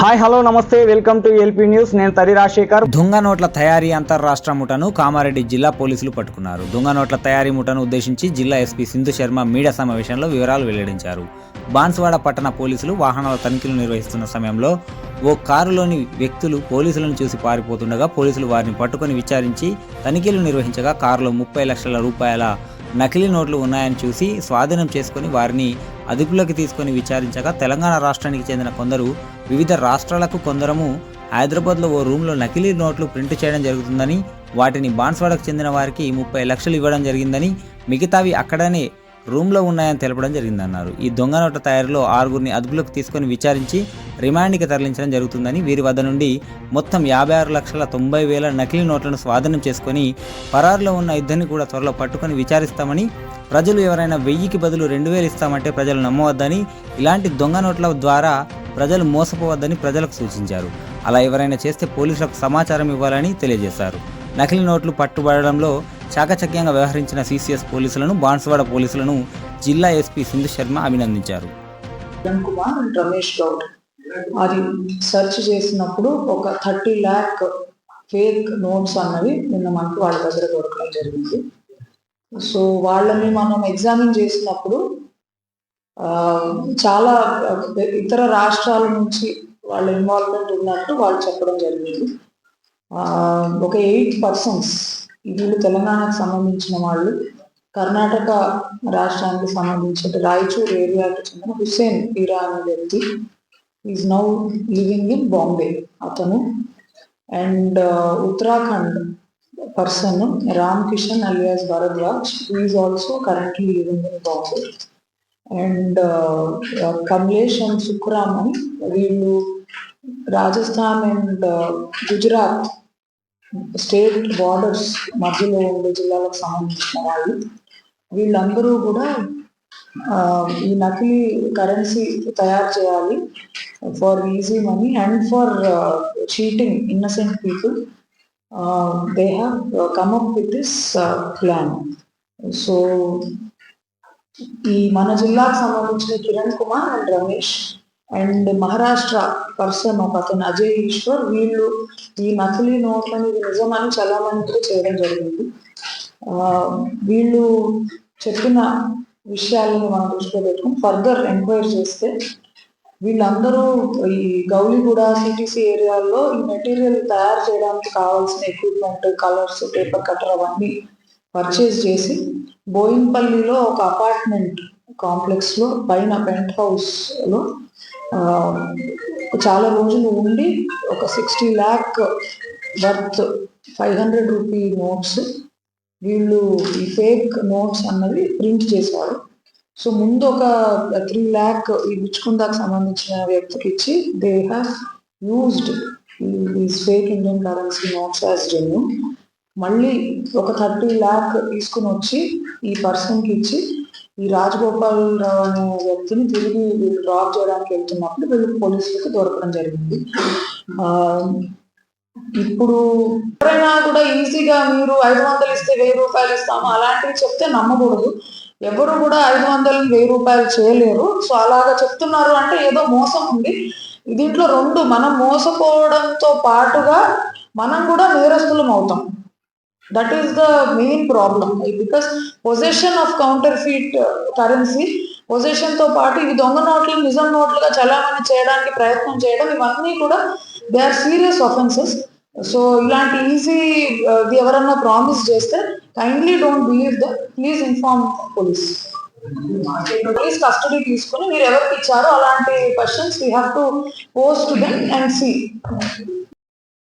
Hi hello నమస్తే welcome to LP news. నేను తరి రాజశేఖర్. దొంగ నోట్ల తయారీ అంతర్రాష్ట్ర ముఠను కామారెడ్డి జిల్లా పోలీసులు పట్టుకున్నారు. దొంగ నోట్ల తయారీ ముఠను ఉద్దేశించి జిల్లా ఎస్పీ సింధు శర్మ మీడియా సమావేశంలో వివరాలు వెల్లడించారు. బాన్స్వాడ పట్టణ పోలీసులు వాహనాల తనిఖీలు నిర్వహిస్తున్న సమయంలో ఓ కారులోని వ్యక్తులు పోలీసులను చూసి పారిపోతుండగా పోలీసులు వారిని పట్టుకొని విచారించి తనిఖీలు నిర్వహించగా కారులో 30 లక్షల రూపాయల నకిలీ నోట్లు ఉన్నాయని చూసి స్వాధీనం చేసుకుని వారిని అదుపులోకి తీసుకొని విచారించగా తెలంగాణ రాష్ట్రానికి చెందిన కొందరు వివిధ రాష్ట్రాలకు కొందరము హైదరాబాద్లో ఓ రూమ్లో నకిలీ నోట్లు ప్రింట్ చేయడం జరుగుతుందని, వాటిని బాన్స్వాడకు చెందిన వారికి 30 లక్షలు ఇవ్వడం జరిగిందని, మిగతావి అక్కడనే రూమ్లో ఉన్నాయని తెలపడం జరిగిందన్నారు. ఈ దొంగ నోట్ల తయారీలో 6గురిని అదుపులోకి తీసుకొని విచారించి రిమాండ్కి తరలించడం జరుగుతుందని, వీరి వద్ద నుండి మొత్తం 56,90,000 నకిలీ నోట్లను స్వాధీనం చేసుకొని పరారులో ఉన్న ఇద్దరిని కూడా త్వరలో పట్టుకొని విచారిస్తామని, ప్రజలు ఎవరైనా 1000కి బదులు 2000 ఇస్తామంటే ప్రజలు నమ్మవద్దని, ఇలాంటి దొంగ నోట్ల ద్వారా ప్రజలు మోసపోవద్దని ప్రజలకు సూచించారు. అలా ఎవరైనా చేస్తే పోలీసులకు సమాచారం ఇవ్వాలని తెలియజేశారు. నకిలీ నోట్లు పట్టుబడడంలో చాకచక్యంగా వ్యవహరించిన సిసిఎస్ పోలీసులను, బాన్స్వాడ పోలీసులను జిల్లా ఎస్పీ సింధు శర్మ అభినందించారు. రమేష్ గౌడ్ అది సెర్చ్ చేసినప్పుడు ఒక 30 lakh ఫేక్ నోట్స్ అన్నవి నిన్న మనకు వాళ్ళ దగ్గర దొరకడం జరిగింది. సో వాళ్ళని మనం ఎగ్జామిన్ చేసినప్పుడు చాలా ఇతర రాష్ట్రాల నుంచి వాళ్ళ ఇన్వాల్వ్మెంట్ ఉన్నట్టు వాళ్ళు చెప్పడం జరిగింది. ఒక 8 persons వీళ్ళు తెలంగాణకు సంబంధించిన వాళ్ళు, కర్ణాటక రాష్ట్రానికి సంబంధించిన రాయచూర్ ఏరియాకి చెందిన హుస్సేన్ పీరా అనే వ్యక్తి is now living in Bombay అతను. And Uttarakhand person Ram Kishan alias Bharadwaj is also currently living in Bombay. And Kamlesh and Sukhram అని వీళ్ళు Rajasthan and Gujarat state borders మధ్యలో ఉండే జిల్లాలకు సంబంధించిన వాళ్ళు. వీళ్ళందరూ కూడా ఈ నకిలీ కరెన్సీ తయారు చేయాలి for easy money and for cheating innocent people. They have come up with this plan. So ఈ మన జిల్లాకు సంబంధించిన Kiran Kumar and Ramesh and Maharashtra person ఒక అతను అజయ్ ఈశ్వర్, వీళ్ళు ఈ నకిలీ నోట్లను ఇది నిజమని చలామణి కూడా చేయడం జరిగింది. వీళ్ళు చెప్పిన విషయాలను మనం దృష్టిలో పెట్టుకుని ఫర్దర్ ఎంక్వైరీ చేస్తే వీళ్ళందరూ ఈ గౌలిగూడ సిటీసీ ఏరియాల్లో ఈ మెటీరియల్ తయారు చేయడానికి కావాల్సిన ఎక్విప్మెంట్, కలర్స్, పేపర్ కట్టర్ అవన్నీ పర్చేజ్ చేసి బోయిన్పల్లిలో ఒక అపార్ట్మెంట్ కాంప్లెక్స్ లో పైన పెంట్ హౌస్ లో చాలా రోజులు ఉండి ఒక 60 lakh వర్త్ 500 రూపీ నోట్స్ వీళ్ళు ఈ ఫేక్ నోట్స్ అన్నది ప్రింట్ చేశారు. సో ముందు ఒక 3 lakh ఈ బిచ్చుకుందాకు సంబంధించిన వ్యక్తికి ఇచ్చి they have used these fake Indian currency notes as genuine. మళ్ళీ ఒక 30 lakh తీసుకుని వచ్చి ఈ పర్సన్కి ఇచ్చి ఈ రాజగోపాల్ రావు అనే వ్యక్తిని తిరిగి వీళ్ళు డ్రాప్ చేయడానికి వెళ్తున్నప్పుడు వీళ్ళు పోలీసులకు దొరకడం జరిగింది. ఇప్పుడు ఎవరైనా కూడా ఈజీగా మీరు 500 ఇస్తే 1000 రూపాయలు ఇస్తాము అలాంటివి చెప్తే నమ్మకూడదు. ఎవరు కూడా 500 1000 రూపాయలు చేయలేరు. సో అలాగా చెప్తున్నారు అంటే ఏదో మోసం ఉంది దీంట్లో. రెండు, మనం మోసపోవడంతో పాటుగా మనం కూడా నేరస్తులం అవుతాం. That is the main problem, because possession of counterfeit currency, possession తో పాటు ఇవి దొంగ నోట్లు నిజం నోట్లుగా చలామణి చేయడానికి ప్రయత్నం చేయడం, ఇవన్నీ కూడా they are serious offences. So ఇలాంటి ఈజీ ఎవరన్నా ప్రామిస్ చేస్తే kindly don't believe that, please inform police. Police custody తీసుకుని మీరు ఎవరికి ఇచ్చారో అలాంటి questions we have to post them and see.